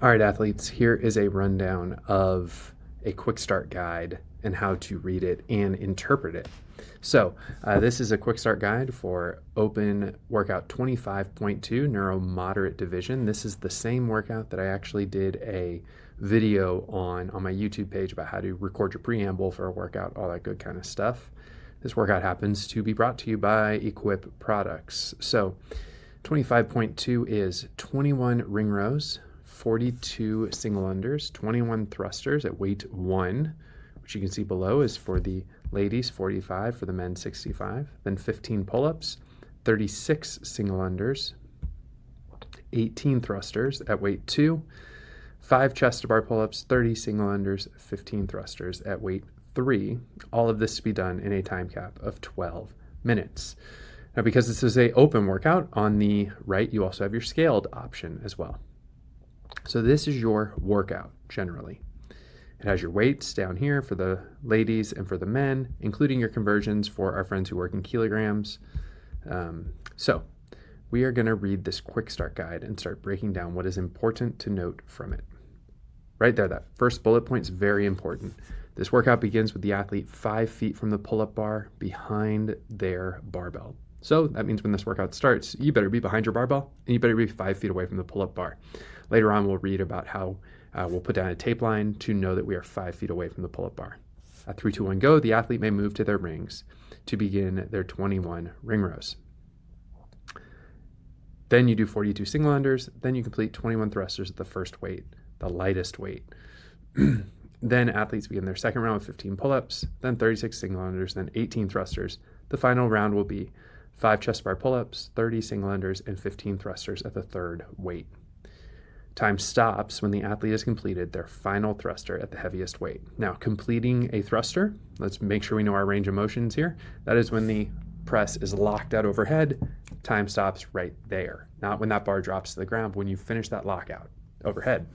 All right, athletes, here is a rundown of a quick start guide and how to read it and interpret it. So this is a quick start guide for open workout 25.2 neuromoderate division. This is the same workout that I actually did a video on my YouTube page about how to record your preamble for a workout, all that good kind of stuff. This workout happens to be brought to you by Equip Products. So 25.2 is 21 ring rows, 42 single unders, 21 thrusters at weight 1, which you can see below is for the ladies, 45, for the men, 65. Then 15 pull-ups, 36 single unders, 18 thrusters at weight 2, 5 chest to bar pull-ups, 30 single unders, 15 thrusters at weight 3. All of this to be done in a time cap of 12 minutes. Now, because this is an open workout, on the right, you also have your scaled option as well. So this is your workout generally. It has your weights down here for the ladies and for the men, including your conversions for our friends who work in kilograms. So we are going to read this quick start guide and start breaking down what is important to note from it. Right there, that first bullet point is very important. This workout begins with the athlete 5 feet from the pull-up bar behind their barbell. So that means when this workout starts, you better be behind your barbell and you better be 5 feet away from the pull-up bar. Later on, we'll read about how we'll put down a tape line to know that we are 5 feet away from the pull-up bar. At 3, 2, 1, go, the athlete may move to their rings to begin their 21 ring rows. Then you do 42 single unders. Then you complete 21 thrusters at the first weight, the lightest weight. Then athletes begin their second round with 15 pull-ups, then 36 single unders, then 18 thrusters. The final round will be 5 chest bar pull-ups, 30 single unders, and 15 thrusters at the third weight. Time stops when the athlete has completed their final thruster at the heaviest weight. Now, completing a thruster, let's make sure we know our range of motions here. That is when the press is locked out overhead. Time stops right there, not when that bar drops to the ground, but when you finish that lockout overhead.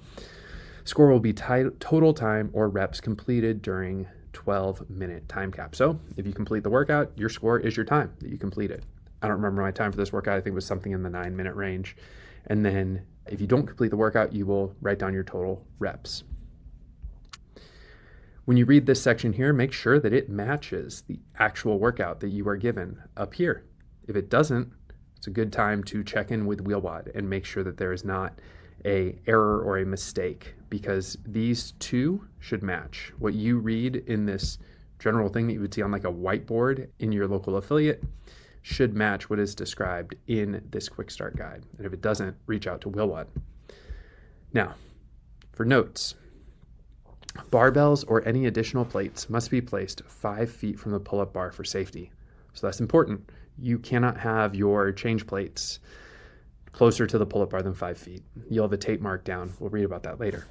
Score will be total time or reps completed during 12-minute time cap. So if you complete the workout, your score is your time that you completed. I don't remember my time for this workout. I think it was something in the 9-minute range. And then if you don't complete the workout, you will write down your total reps. When you read this section here, make sure that it matches the actual workout that you are given up here. If it doesn't, it's a good time to check in with Wheelwad and make sure that there is not an error or a mistake, because these two should match. What you read in this general thing that you would see on like a whiteboard in your local affiliate should match what is described in this quick start guide. And if it doesn't, reach out to Wheelwad. Now, for notes, barbells or any additional plates must be placed 5 feet from the pull-up bar for safety. So that's important. You cannot have your change plates closer to the pull-up bar than 5 feet. You'll have a tape mark down. We'll read about that later.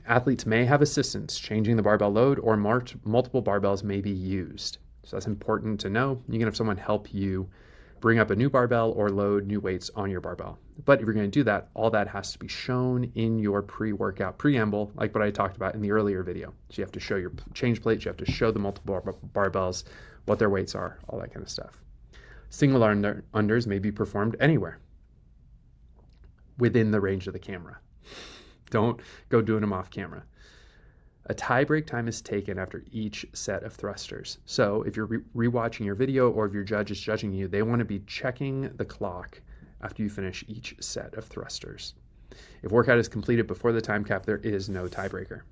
Athletes may have assistance changing the barbell load, or multiple barbells may be used. So that's important to know. You can have someone help you bring up a new barbell or load new weights on your barbell. But if you're going to do that, all that has to be shown in your pre-workout preamble, like what I talked about in the earlier video. So you have to show your change plates, you have to show the multiple barbells, what their weights are, all that kind of stuff. Single unders may be performed anywhere within the range of the camera. Don't go doing them off camera. A tie break time is taken after each set of thrusters. So if you're rewatching your video or if your judge is judging you, they want to be checking the clock after you finish each set of thrusters. If workout is completed before the time cap, there is no tiebreaker.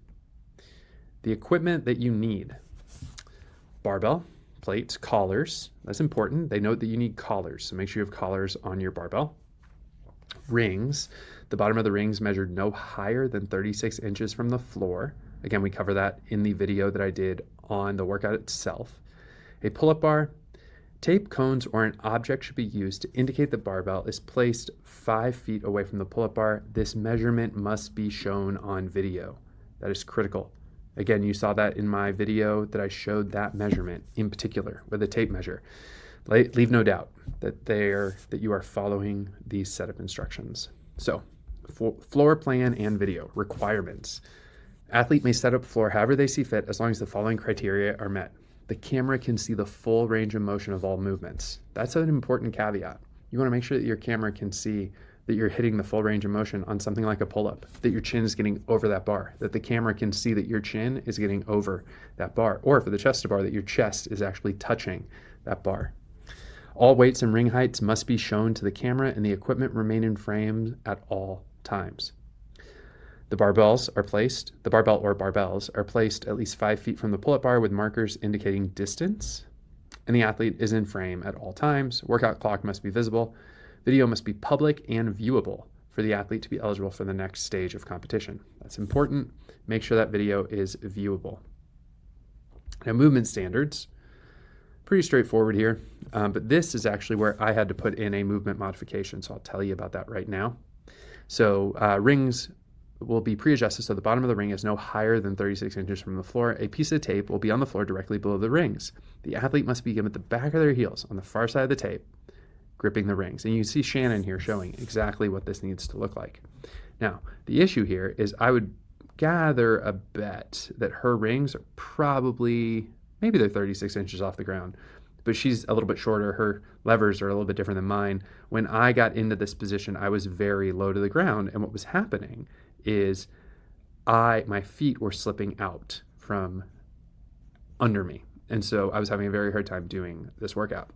The equipment that you need: barbell, plates, collars. That's important. They note that you need collars, so make sure you have collars on your barbell. Rings. The bottom of the rings measured no higher than 36 inches from the floor. Again, we cover that in the video that I did on the workout itself. A pull-up bar, tape, cones, or an object should be used to indicate the barbell is placed 5 feet away from the pull-up bar. This measurement must be shown on video. That is critical. Again, you saw that in my video that I showed that measurement in particular with a tape measure. Leave no doubt that you are following these set of instructions. So, floor plan and video requirements. Athlete may set up floor however they see fit as long as the following criteria are met. The camera can see the full range of motion of all movements. That's an important caveat. You want to make sure that your camera can see that you're hitting the full range of motion on something like a pull-up, that your chin is getting over that bar, that the camera can see that your chin is getting over that bar, or for the chest to bar, that your chest is actually touching that bar. All weights and ring heights must be shown to the camera and the equipment remain in frame at all times. The barbell or barbells are placed at least 5 feet from the pull-up bar with markers indicating distance, and the athlete is in frame at all times. Workout clock must be visible. Video must be public and viewable for the athlete to be eligible for the next stage of competition. That's important. Make sure that video is viewable. Now, movement standards, pretty straightforward here, but this is actually where I had to put in a movement modification, so I'll tell you about that right now. So rings will be pre-adjusted so the bottom of the ring is no higher than 36 inches from the floor. A piece of tape will be on the floor directly below the rings. The athlete must begin at the back of their heels on the far side of the tape, gripping the rings. And you see Shannon here showing exactly what this needs to look like. Now, the issue here is I would gather a bet that her rings are probably, maybe they're 36 inches off the ground, but she's a little bit shorter. Her levers are a little bit different than mine. When I got into this position, I was very low to the ground. And what was happening is my feet were slipping out from under me. And so I was having a very hard time doing this workout.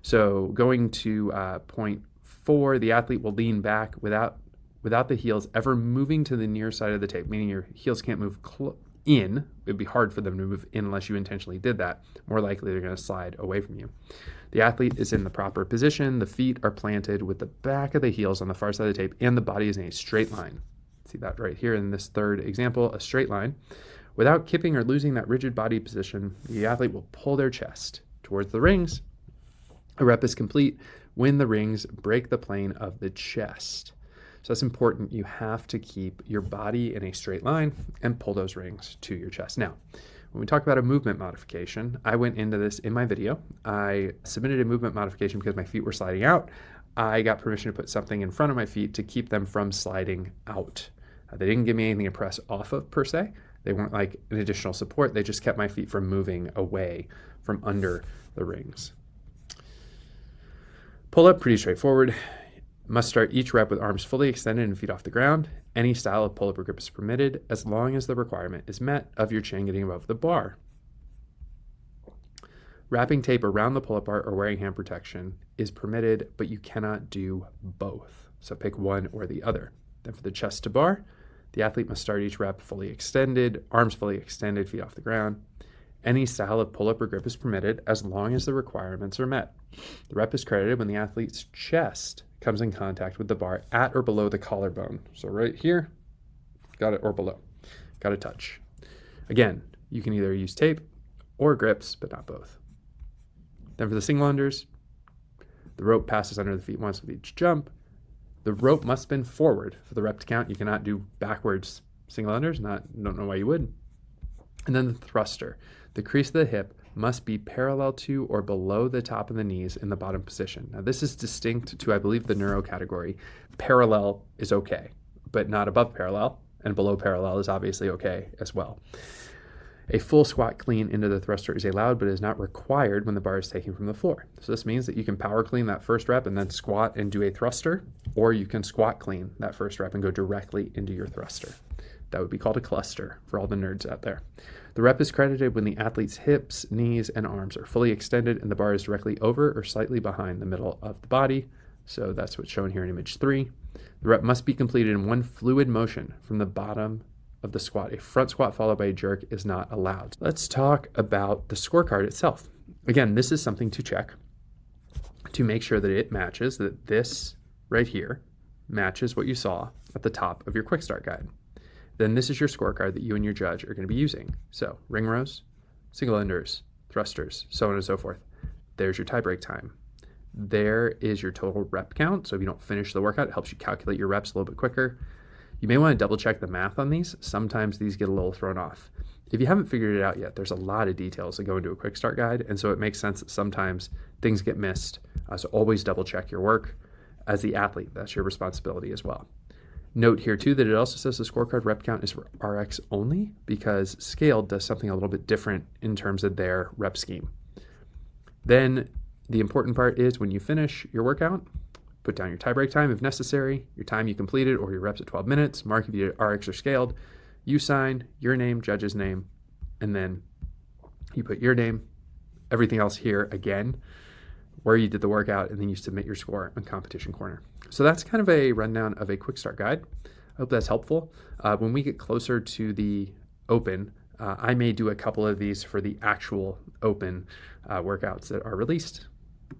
So going to point 4, the athlete will lean back without the heels ever moving to the near side of the tape, meaning your heels can't move in. It'd be hard for them to move in unless you intentionally did that. More likely they're going to slide away from you. The athlete is in the proper position. The feet are planted with the back of the heels on the far side of the tape, and the body is in a straight line. See that right here in this third example, a straight line. Without kipping or losing that rigid body position, the athlete will pull their chest towards the rings. A rep is complete when the rings break the plane of the chest. So that's important. You have to keep your body in a straight line and pull those rings to your chest. Now, when we talk about a movement modification, I went into this in my video. I submitted a movement modification because my feet were sliding out. I got permission to put something in front of my feet to keep them from sliding out. They didn't give me anything to press off of per se. They weren't like an additional support. They just kept my feet from moving away from under the rings. Pull up, pretty straightforward. Must start each rep with arms fully extended and feet off the ground. Any style of pull-up or grip is permitted as long as the requirement is met of your chin getting above the bar. Wrapping tape around the pull-up bar or wearing hand protection is permitted, but you cannot do both. So pick one or the other. Then for the chest to bar, the athlete must start each rep fully extended, arms fully extended, feet off the ground. Any style of pull-up or grip is permitted as long as the requirements are met. The rep is credited when the athlete's chest comes in contact with the bar at or below the collarbone. So right here, got it, or below, got to touch. Again, you can either use tape or grips, but not both. Then for the single unders, the rope passes under the feet once with each jump. The rope must spin forward for the rep to count. You cannot do backwards single unders, don't know why you would. And then the thruster. The crease of the hip must be parallel to or below the top of the knees in the bottom position. Now this is distinct to, I believe, the neuro category. Parallel is okay, but not above parallel, and below parallel is obviously okay as well. A full squat clean into the thruster is allowed, but is not required when the bar is taken from the floor. So this means that you can power clean that first rep and then squat and do a thruster, or you can squat clean that first rep and go directly into your thruster. That would be called a cluster for all the nerds out there. The rep is credited when the athlete's hips, knees, and arms are fully extended and the bar is directly over or slightly behind the middle of the body. So that's what's shown here in image 3. The rep must be completed in one fluid motion from the bottom of the squat. A front squat followed by a jerk is not allowed. Let's talk about the scorecard itself. Again, this is something to check to make sure that it matches, that this right here matches what you saw at the top of your quick start guide. Then this is your scorecard that you and your judge are going to be using. So ring rows, single unders, thrusters, so on and so forth. There's your tie break time. There is your total rep count. So if you don't finish the workout, it helps you calculate your reps a little bit quicker. You may want to double check the math on these. Sometimes these get a little thrown off. If you haven't figured it out yet, there's a lot of details that go into a quick start guide. And so it makes sense that sometimes things get missed. So always double check your work. As the athlete, that's your responsibility as well. Note here too that it also says the scorecard rep count is for RX only because Scaled does something a little bit different in terms of their rep scheme. Then the important part is when you finish your workout, put down your tie break time if necessary, your time you completed, or your reps at 12 minutes, mark if your RX are scaled, you sign, your name, judge's name, and then you put your name, everything else here again, where you did the workout, and then you submit your score on Competition Corner. So that's kind of a rundown of a quick start guide. I hope that's helpful. When we get closer to the open, I may do a couple of these for the actual open workouts that are released.